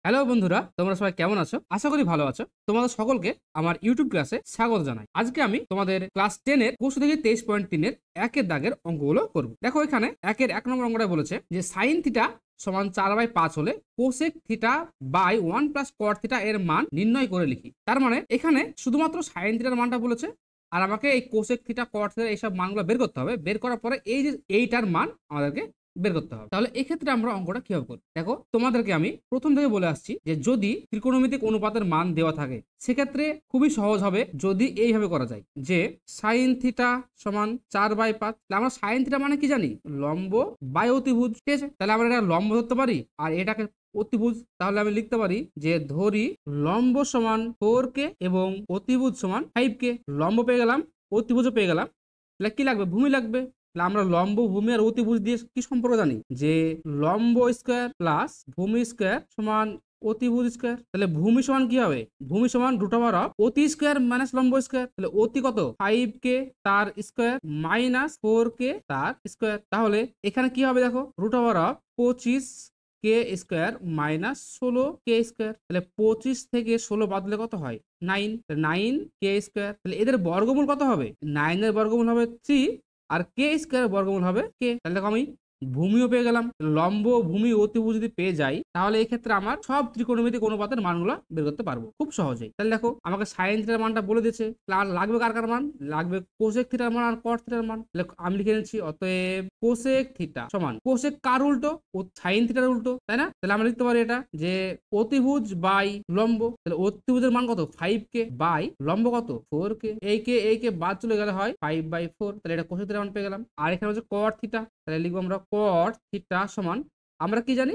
Hello বন্ধুরা, তোমরা সবাই কেমন আছো? আশা করি ভালো আছো। তোমাদের সকলকে আমার ইউটিউব ক্লাসে স্বাগত জানাই। আজকে আমি তোমাদের ক্লাস 10 এর কোশ্চেন থেকে 23.3 এর একের দাগের অঙ্কগুলো করব। দেখো এখানে একের 1 নম্বর অঙ্কটা বলেছে যে sin থিটা সমান 4/5 হলে cosec theta by 1 plus cot theta এর মান নির্ণয় করে লিখি। তার মানে এখানে শুধুমাত্র sin থিটার মানটা বলেছে আর আমাকে এই cosec থিটা cot থিটা এইসব মানগুলো বের করতে হবে। বের করার পরে এই যে এইটার মান আমাদেরকে বের করতে হবে। তাহলে এক্ষেত্রে আমরা অঙ্কটা কিভাবে করব? দেখো তোমাদেরকে আমি প্রথম থেকে বলে আসছি যে যদি ত্রিকোণমিতিক অনুপাতের মান দেওয়া থাকে সেক্ষেত্রে খুবই সহজ হবে যদি এইভাবে করা যায় যে সাইন থিটা সমান 4/5। আমরা সাইন থিটা মানে কি জানি? লম্ব বাই অতিভুজ, ঠিক আছে? তাহলে আমরা এটা লম্ব ধরতে পারি আর এটাকে অতিভুজ। তাহলে আমি লিখতে পারি যে ধরি লম্ব সমান 4k এবং অতিভুজ সমান 5k। লম্ব পেয়ে গেলাম, অতিভুজও পেয়ে গেলাম। তাহলে কি লাগবে? ভূমি লাগবে। তাহলে আমরা লম্ব, ভূমি আর অতিভুজ দিয়ে কি সম্পর্ক জানি? যে লম্ব স্কয়ার প্লাস ভূমি স্কয়ার সমান অতিভুজ স্কয়ার। তাহলে ভূমি সমান কি হবে? ভূমি সমান রুট ওভার অফ অতি স্কয়ার মাইনাস লম্ব স্কয়ার। তাহলে অতি কত? 5k তার স্কয়ার মাইনাস 4k তার স্কয়ার। তাহলে এখানে কি হবে দেখো? Root over of 25k square minus 16k square. তাহলে 25 থেকে 16 বাদ দিলে কত হয়? 9। 9k square. তাহলে এদের বর্গমূল কত হবে? 9 এর বর্গমূল হবে 3 আর কে স্কয়ার বর্গমূল হবে কে। তাহলে দেখো আমি ভূমিও পেয়ে গেলাম। লম্ব, ভূমি, অতিভুজ যদি পেয়ে যাই তাহলে এই ক্ষেত্রে আমার সব ত্রিকোণমিতিক অনুপাতের মানগুলো বের করতে পারবো খুব সহজেই। তাহলে দেখো আমাকে সাইন থিটার মানটা বলে দিয়েছে। লাগবে কার কার মান? লাগবে কোসেক থিটার মান আর কট থিটার মান। তাহলে আমি লিখে নিচ্ছি অতএব কোসেক থিটা সমান কোসেক কার উল্টো? ও সাইন থিটার উল্টো, তাই না? তাহলে আমরা লিখতে পারি এটা যে অতিভুজ বাই লম্ব। তাহলে অতিভুজের মান কত? 5k বাই লম্ব কত? 4k। এই কে বাদ চলে গেলে হয় 5/4। তাহলে এটা কোসেক থিটার মান পেয়ে গেলাম। আর এখানে হচ্ছে কট থিটা। তাহলে লিখবো আমরা কট থিটা সমান, আমরা কি জানি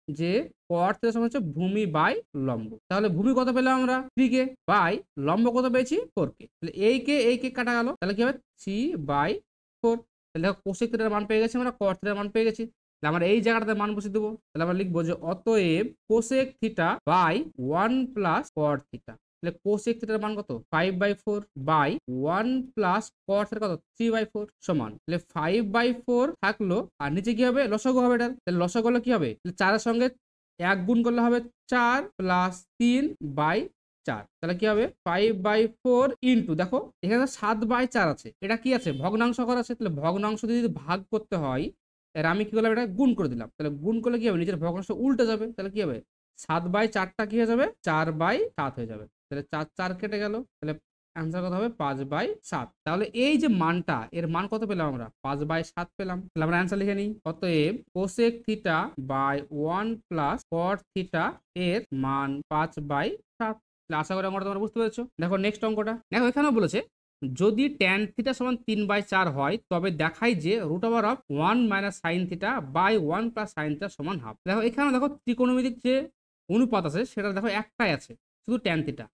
যে কট থিটা সমান হচ্ছে ভূমি বাই লম্ব। তাহলে ভূমি কত পেলাম আমরা? 3k বাই লম্ব কত পেয়েছি? 4k। তাহলে এই কে কাটা গেল। তাহলে কি হবে? 3/4। তাহলে দেখো কোসেক থিটার মান পেয়ে গেছি, আমরা কট থিটার মান পেয়ে গেছি। তাহলে আমরা এই জায়গাটাতে মান বসিয়ে দেবো। তাহলে আমরা লিখবো যে অতএব cosec theta by 1 plus cot theta. তাহলে কোসেক থিটার মান কত? 5/4 বাই 1 প্লাস কট থিটা কত? 3/4 সমান। তাহলে 5/4 থাকলো আর নিচে কি হবে? লসাগু হবে এটার। তাহলে লসাগু হলে কি হবে? তাহলে 4 এর সঙ্গে 1 গুণ করলে হবে 4 প্লাস 3/4। তাহলে কি হবে? 5/4 ইন্টু দেখো এখানে 7/4 আছে। এটা কি আছে? ভগ্নাংশ করা আছে। তাহলে ভগ্নাংশ দিয়ে যদি ভাগ করতে হয় এর আমি কি করলাম? এটা গুণ করে দিলাম। তাহলে গুণ করলে কি হবে? নিচের ভগ্নাংশ উল্টে যাবে। তাহলে কি হবে? 7/4টা কি হয়ে যাবে? 4/7 হয়ে যাবে। তাহলে 4 4 কেটে গেল। তাহলে অ্যান্সার কত হবে? 5/7। তাহলে এই যে মানটা, এর মান কত পেলাম আমরা? 5/7 পেলাম। তাহলে আমরা অ্যান্সার লিখে নিই। অতএব cosec theta by 1 plus cot theta এর মান 5/7। আশা করি অঙ্কটা তোমরা বুঝতে পেরেছো। দেখো নেক্সট অঙ্কটা। দেখো এখানেও বলেছে যদি ট্যান থিটা সমান 3/4 হয় তবে দেখাই যে root over of 1 minus sine theta by 1 plus sine theta সমান হাফ। দেখো এখানে দেখো ত্রিকোণমিতিক যে অনুপাত আছে সেটা দেখো একটাই আছে, শুধু ট্যান থিটা।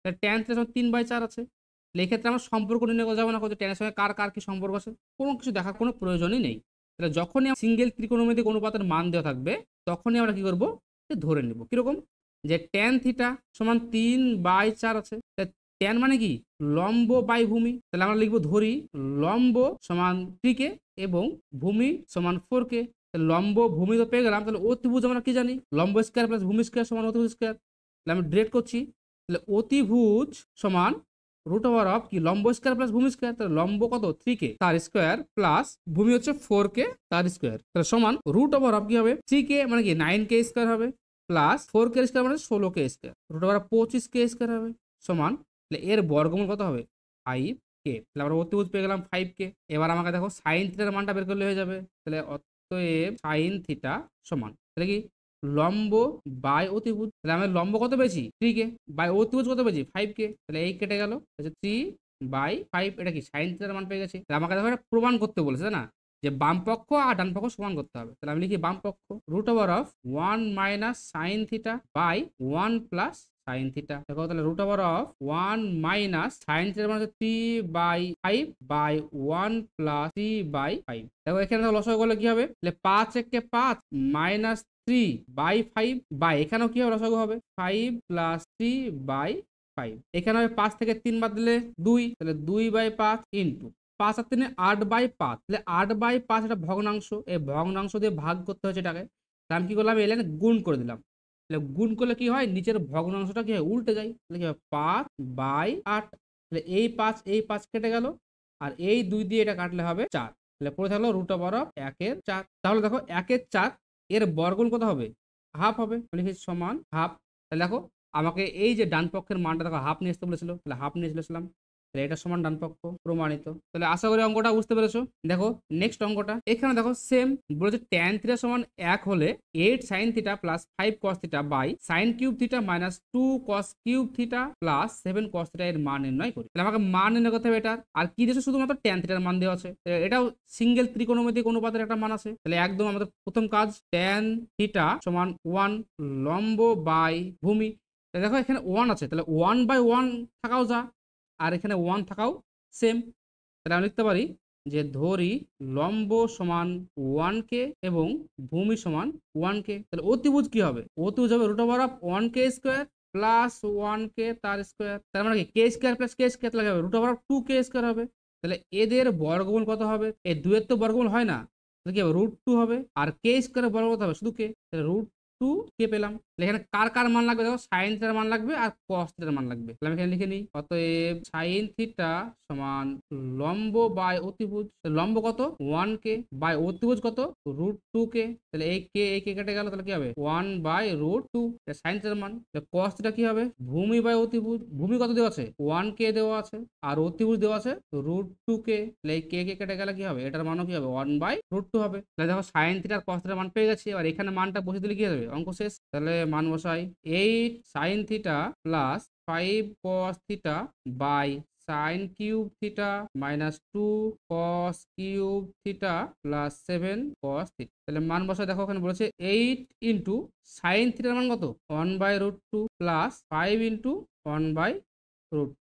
তাহলে ট্যান থিটা সমান 3/4 আছে। তাহলে এক্ষেত্রে আমরা সম্পর্ক নির্ণয় করা যাবে না, যে ট্যানের সঙ্গে কার কার কি সম্পর্ক আছে, কোনো কিছু দেখার কোনো প্রয়োজনই নেই। তাহলে যখনই সিঙ্গেল ত্রিকোণমিতিক অনুপাতের মান দেওয়া থাকবে তখনই আমরা কি করবো? ধরে নিব কিরকম, যে ট্যান থিটা সমান 3/4 আছে। ট্যান মানে কি? লম্ব বাই ভূমি। তাহলে আমরা লিখবো ধরি লম্ব সমান 3k এবং ভূমি সমান 4k। লম্ব ভূমি তো পেয়ে গেলাম। তাহলে অতিভুজ আমরা কি জানি? লম্ব স্কয়ার প্লাস ভূমি স্কয়ার সমান অতিভুজ স্কয়ার। তাহলে আমি ডিরেক্ট করছি। তাহলে অতিভুজ সমান রুট ওভার অফ কি? লম্ব স্কয়ার প্লাস ভূমি স্কয়ার। তাহলে লম্ব কত? 3k তার স্কয়ার প্লাস ভূমি হচ্ছে 4k তার স্কয়ার। তাহলে সমান রুট ওভার অফ কি হবে? 3k মানে কি 9k স্কয়ার হবে প্লাস 4k স্কয়ার মানে 16k square. Root over 25k square হবে সমান, তাহলে এর বর্গমূল কত হবে? 5k। তাহলে আমরা অতিভুজ পেয়ে গেলাম 5k। এবার আমাকে দেখো সাইন থিটার মানটা বের করলে হয়ে যাবে। তাহলে অতএব সাইন থিটা সমান তাহলে কি লম্ব বাই অতিভুজ। তাহলে আমি লম্ব কত পেয়েছি? 3k বাই অতিভুজ কত পেয়েছি? 5k। তাহলে এই কেটে গেল, 3/5। এটা কি সাইন থিটার মান পেয়ে গেছি। তাহলে আমাকে দেখো এটা প্রমাণ করতে বলেছে, তাই না? যে বাম পক্ষ আর ডান পক্ষ সমান করতে হবে। তাহলে আমি লিখি বাম পক্ষ root over of 1 minus sine theta by 1 plus sine theta. দেখো তাহলে root over of 1 minus sine থিটার মানে হচ্ছে 3/5 বাই 1 প্লাস 3/5। দেখো এখানে লসাগু করলে কি হবে? তাহলে 5 একে 5 মাইনাস 3/5 বাই এখানেও কি হবে? লসাগু হবে 5 প্লাস 3/5। এখানে হবে 5 থেকে 3 বাদ দিলে 2, তাহলে 2/5 ইন্টু 5 আর 3 8/5। তাহলে 8/5 এটা ভগ্নাংশ, এই ভগ্নাংশ দিয়ে ভাগ করতে হচ্ছে এটাকে। তাহলে আমি কি করলাম? এই লাইনে গুণ করে দিলাম। তাহলে গুণ করলে কি হয়, নিচের ভগ্নাংশটা কি হয়, উল্টে যায়। তাহলে কি হবে 5/8। তাহলে এই 5 কেটে গেল, আর এই 2 দিয়ে এটা কাটলে হবে 4। তাহলে পড়ে থাকলো √4। তাহলে দেখো 1/4 এর বর্গমূল কত হবে, হাফ হবে। মানে কি সমান হাফ। তাহলে দেখো আমাকে এই যে ডান পক্ষের মানটা দেখো হাফ নিয়ে আসতে বলেছিল, তাহলে হাফ নিয়ে চলেছিলাম। তাহলে এটা সমান ডান পক্ষ, প্রমাণিত। তাহলে আশা করি অঙ্কটা বুঝতে পেরেছো। দেখো নেক্সট অঙ্কটা, এখানে দেখো সেম বলেছে tan θ সমান 1 হলে 8 sin θ plus 5 cos θ by sin cube θ minus 2 cos cube θ plus 7 cos θ এর মান নির্ণয় করি। তাহলে আমাকে মান নির্ণয় করতে হবে এটার। আর কি দিয়েছে, শুধুমাত্র tan θ এর মান দেওয়া আছে। এটাও সিঙ্গেল ত্রিকোণমিতিক অনুপাতের একটা মান আছে। তাহলে একদম আমাদের প্রথম কাজ, tan θ সমান 1 লম্ব বাই ভূমি। দেখো এখানে 1 আছে, তাহলে 1/1 থাকাও যা, আর এখানে 1 থাকাও সেম। তাহলে আমি লিখতে পারি যে ধরি লম্ব সমান 1k এবং ভূমি সমান 1k। তাহলে অতিভুজ কি হবে, অতিভুজ হবে √1k² প্লাস 1k তার স্কোয়ার। তার মানে কি k² প্লাস k² তাহলে হবে √2k² হবে। তাহলে এদের বর্গমূল কত হবে, এই দুয়ের তো বর্গমূল হয় না, তাহলে কি হবে √2 হবে। আর k² বর্গ কত হবে, শুধু k। তাহলে √2k পেলাম। এখানে কার কার মান লাগবে, দেখো সাইন থিটার মান লাগবে আর কস থিটার মান লাগবে। তাহলে আমি এখানে লিখে নিই, অতএব সাইন থিটা সমান লম্ব বাই অতিভুজ। লম্ব কত 1k বাই অতিভুজ কত √2k। তাহলে এই কে কেটে গেল, তাহলে কি হবে 1/√2 সাইন থিটার মান। কস থিটা কি হবে, ভূমি বাই অতিভুজ। ভূমি কত দেওয়া আছে 1k দেওয়া আছে, আর অতিভুজ দেওয়া আছে √2k। তাহলে এই কে কেটে গেলে কি হবে, এটার মানও কি হবে 1/√2 হবে। তাহলে দেখো সাইন থিটার কস থিটার মান পেয়ে গেছি। এবার এখানে মানটা বসে দিলে কি হবে, অঙ্ক শেষ। তাহলে মান বসাই, 8 sin theta plus 5 cos theta by sine cube theta minus 2 cos cube theta plus 7 cos theta. তাহলে মান বসাই, দেখো ওখানে বলেছে 8 ইন্টু সাইন থিটার মান কত 1/√2 প্লাস 5 ইন্টু 1/√,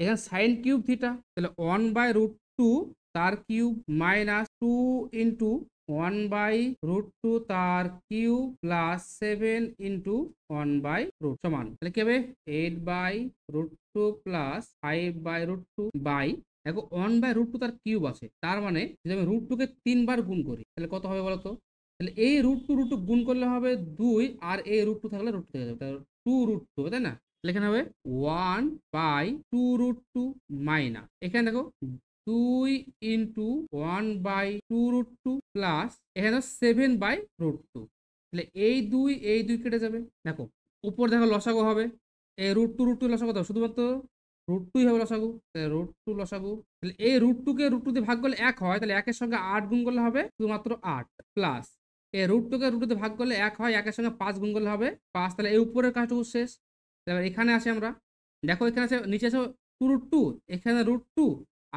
এখানে সাইন কিউব থিটা, তাহলে 1/√2 তার কিউব মাইনাস 2 ইন্টু 1/√2 তার কিউব প্লাস 7 ইন্টু 1/√, সমান তাহলে কি হবে 8/√2 প্লাস 5/√2 বাই, দেখো 1/√2 তার কিউব আছে, তার মানে যদি আমি √2 কে 3 বার গুণ করি তাহলে কত হবে বলতো। তাহলে এই √2 গুণ করলে হবে 2, আর এই √2 থাকলে √2 থেকে যাবে, তাহলে 2√2 হবে, তাই না। এখানে হবে 1/2√2 মাইনাস, এখানে দেখো 2 ইন্টু 1/2√2 প্লাস এখানে 7/√2। তাহলে এই দুই কেটে যাবে। দেখো উপর দেখো লসাগু হবে, এই √2 লসাগু কত হবে? শুধুমাত্র √2 হবে লসাগু, √2 লসাগু। তাহলে এই √2 কে √2 দিয়ে ভাগ করলে 1 হয়, তাহলে 1 এর সঙ্গে 8 গুণ করলে হবে শুধুমাত্র 8 প্লাস এই √2 কে √2 দিয়ে ভাগ করলে 1 হয়, 1 এর সঙ্গে 5 গুণ করলে হবে 5। তাহলে এই উপরের কাজটুকু শেষ। এবার এখানে আসি আমরা, দেখো এখানে আছে নিচে আছে 2√2, এখানে √2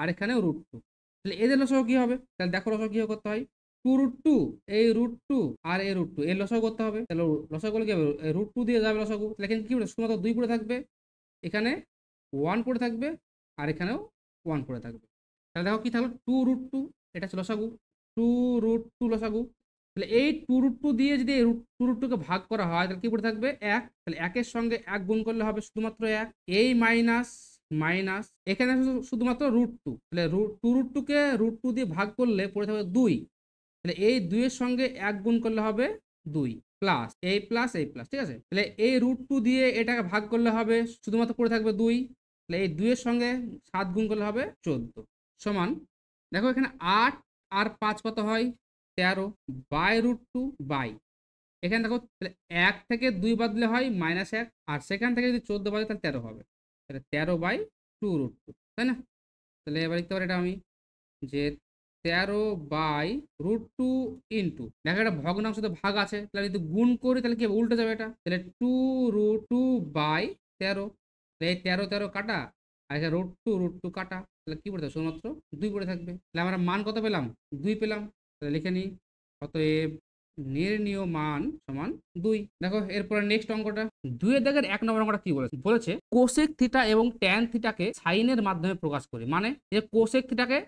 আর এখানেও √2। তাহলে এদের লসাগু কি হবে, তাহলে দেখো লসাগু কি করতে হয়, 2√2 এই √2 আর এই √2 এর লসাগু করতে হবে। তাহলে লসাগু করলে কি হবে, √2 দিয়ে যাবে লসাগু, তাহলে এখানে কি হবে শুধুমাত্র 2 পড়ে থাকবে, এখানে 1 পড়ে থাকবে, আর এখানেও 1 পড়ে থাকবে। তাহলে দেখো কি থাকলো 2√2, এটা হচ্ছে লসাগু, 2√2 লসাগু। তাহলে এই 2√2 দিয়ে যদি 2√2 কে ভাগ করা হয় তাহলে কি পড়ে থাকবে 1। তাহলে 1 এর সঙ্গে 1 গুণ করলে হবে শুধুমাত্র 1, এই মাইনাস মাইনাস এখানে শুধুমাত্র √2। তাহলে 2√2 কে √2 দিয়ে ভাগ করলে পড়ে থাকবে 2। তাহলে এই 2 এর সঙ্গে 1 গুণ করলে হবে 2 প্লাস এই প্লাস এই প্লাস, ঠিক আছে। তাহলে এই √2 দিয়ে এটাকে ভাগ করলে হবে শুধুমাত্র পড়ে থাকবে 2। তাহলে এই 2 এর সঙ্গে 7 গুণ করলে হবে 14, সমান দেখো এখানে 8 আর 5 কত হয় 13 বাই √2 বাই, এখানে দেখো 1 থেকে 2 বাদলে হয় -1, আর সেখান থেকে যদি 14 বাদে তাহলে 13 হবে, তাহলে 13/2√2, তাই না। তাহলে এবার লিখতে পারি এটা আমি যে 13/√2 ইন্টু, দেখো এটা ভগ্নাংশ তো ভাগ আছে, তাহলে যদি গুণ করি তাহলে কি উল্টে যাবে এটা, তাহলে 2√2/13। এই 13 কাটা, আর এখানে √2 কাটা, তাহলে কি পড়ে থাকবে শুধুমাত্র 2 পড়ে থাকবে। তাহলে আমরা মান কত পেলাম, 2 পেলাম। তাহলে লিখে নিই, অতএব নির্ণীয় মান সমান 2। দেখো এরপরে নেক্সট অঙ্কটা, 2 এর দাগের 1 নম্বর অঙ্কটা কি বলেছে, বলেছে কোসেক থিটা এবং ট্যান থিটাকে সাইনের মাধ্যমে প্রকাশ করি। মানে যে কোসেক থিটাকে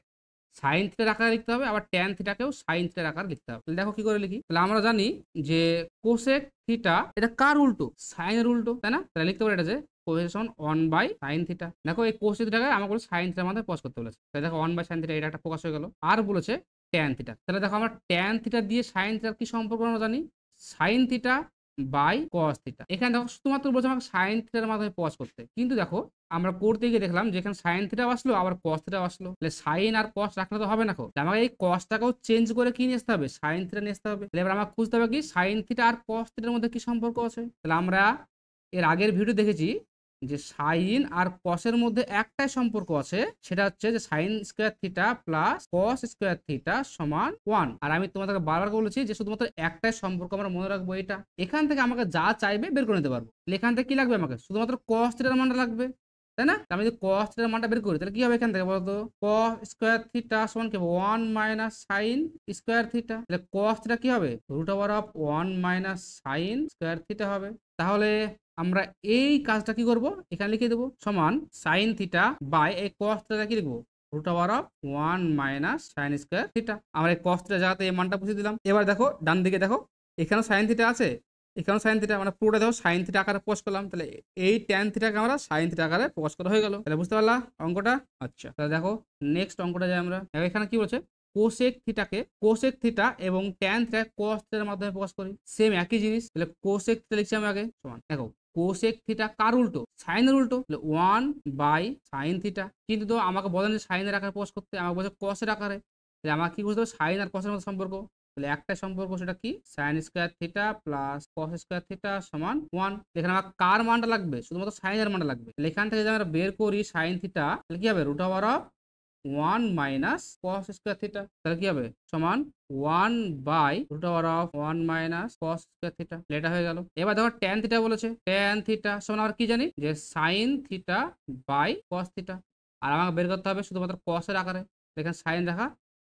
সাইন থিটার আকারে লিখতে হবে, আবার ট্যান থিটাকেও সাইন থিটার আকারে লিখতে হবে। তাহলে দেখো কি করে লিখি, তাহলে আমরা জানি যে কোসেক থিটা এটা কার উল্টো, সাইনের উল্টো, তাই না। তাহলে লিখতে পারি এটা যে কোসেক 1/sin থিটা। দেখো এই কোসেক থিটাকে আমাকে বলে সাইন থিটার মাধ্যমে প্রকাশ করতে বলেছে, তাহলে দেখো 1/sin থিটা এটা একটা প্রকাশ হয়ে গেল। আর বলেছে ট্যান থিটা, তাহলে দেখো আমরা ট্যান থিটা দিয়ে সাইন থিটার কি সম্পর্ক আমরা জানি, sine theta by cos theta. এখানে দেখো শুধুমাত্র বলছে আমাকে সাইন থিটার মাধ্যমে প্রকাশ করতে, কিন্তু দেখো আমরা করতে গিয়ে দেখলাম যে এখানে সাইন থিটা আসলো আবার কস থিটা আসলো, তাহলে সাইন আর কস রাখলে তো হবে না। আমাকে এই কসটাকেও চেঞ্জ করে কি নিয়ে আসতে হবে, সাইন থিটা নিয়ে আসতে হবে। তাহলে এবার আমার খুঁজতে হবে কি সাইন থিটা আর কস থিটার মধ্যে কি সম্পর্ক আছে। তাহলে আমরা এর আগের ভিডিও দেখেছি যে সাইন আর কসের মধ্যে একটাই সম্পর্ক আছে, সেটা হচ্ছে যে sign square theta plus cos square theta সমান 1। আর আমি তোমাদেরকে বারবার বলেছি যে শুধুমাত্র একটাই সম্পর্ক আমরা মনে রাখবো এটা। এখান থেকে আমাকে যা চাইবে বের করে নিতে পারবো। এখান থেকে কি লাগবে, আমাকে শুধুমাত্র কস থিটার মানটা লাগবে, তাই না? আমি যদি কস থিটার মানটা বের করি তাহলে কি হবে এখান থেকে বলতো, কস স্কোয়ার থিটা সমান কি 1 মাইনাস সাইন স্কোয়ার থিটা। তাহলে কস থিটা কি হবে, root over of 1 minus sine square theta হবে। তাহলে আমরা এই কাজটা কি করব, এখানে লিখে দেবো সমান সাইন থিটা বাই এই কস থিটা কি লিখবো, root over of 1 minus sine square theta. আমরা এই কস থিটা জায়গাতে এই মানটা বসিয়ে দিলাম। এবার দেখো ডান দিকে দেখো এখানে সাইন থিটা আছে, এখানে সাইন থিটা, মানে পুরোটা দেখো সাইন থিটা আকারে প্রকাশ করলাম। তাহলে এই ট্যান থিটাকে আমরা সাইন থিটা আকারে প্রকাশ করা হয়ে গেল। তাহলে বুঝতে পারলা অঙ্কটা? আচ্ছা, তাহলে দেখো নেক্সট অঙ্কটা যাই আমরা। এখানে কি বলছে, কোসেক থিটাকে কোসেক থিটা এবং ট্যান থিটা কস থিটার মাধ্যমে প্রকাশ করি, সেম একই জিনিস। তাহলে কোসেক থিটা লিখছি আমি আগে সমান, দেখো কোসেক থিটা কার উল্টো, সাইনের উল্টো, তাহলে 1 বাই সাইন থিটা। কিন্তু তো আমাকে বলেন যে সাইনের আকারে প্রকাশ করতে, আমাকে বলছে কসের আকারে। তাহলে আমাকে কি বুঝতে হবে, সাইন আর কসের মধ্যে সম্পর্ক, তাহলে একটা সম্পর্ক সেটা কি, sign square theta plus cos square theta সমান 1। এখানে আমার কার মানটা লাগবে, শুধুমাত্র সাইনের মানটা লাগবে। তাহলে এখান থেকে যদি আমরা বের করি সাইন থিটা, তাহলে কি হবে, root over of 1 minus cos square theta. তাহলে কি হবে সমান 1 by root over of 1 minus cos square theta. এটা হয়ে গেল। এবার দেখো ট্যান থিটা বলেছে, ট্যান থিটা সমান আর কি জানি যে sine theta by cos theta. আর আমাকে বের করতে হবে শুধুমাত্র কসের আকারে, এখানে সাইন রাখা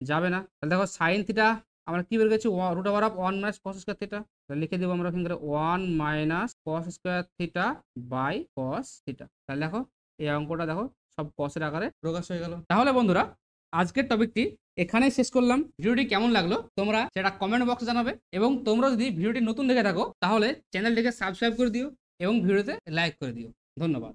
যাবে না। তাহলে দেখো সাইন থিটা আমরা কি বের করেছি, root over of 1 minus cos square theta. তাহলে লিখে দেবো আমরা এখান থেকে 1 minus cos square theta by cos theta. তাহলে দেখো এই অঙ্কটা দেখো সব কসের আকারে প্রকাশ হয়ে গেল। তাহলে বন্ধুরা আজকের টপিকটি এখানেই শেষ করলাম। ভিডিওটি কেমন লাগলো তোমরা সেটা কমেন্ট বক্সে জানাবে, এবং তোমরা যদি ভিডিওটি নতুন দেখে থাকো তাহলে চ্যানেলটিকে সাবস্ক্রাইব করে দিও এবং ভিডিওতে লাইক করে দিও। ধন্যবাদ।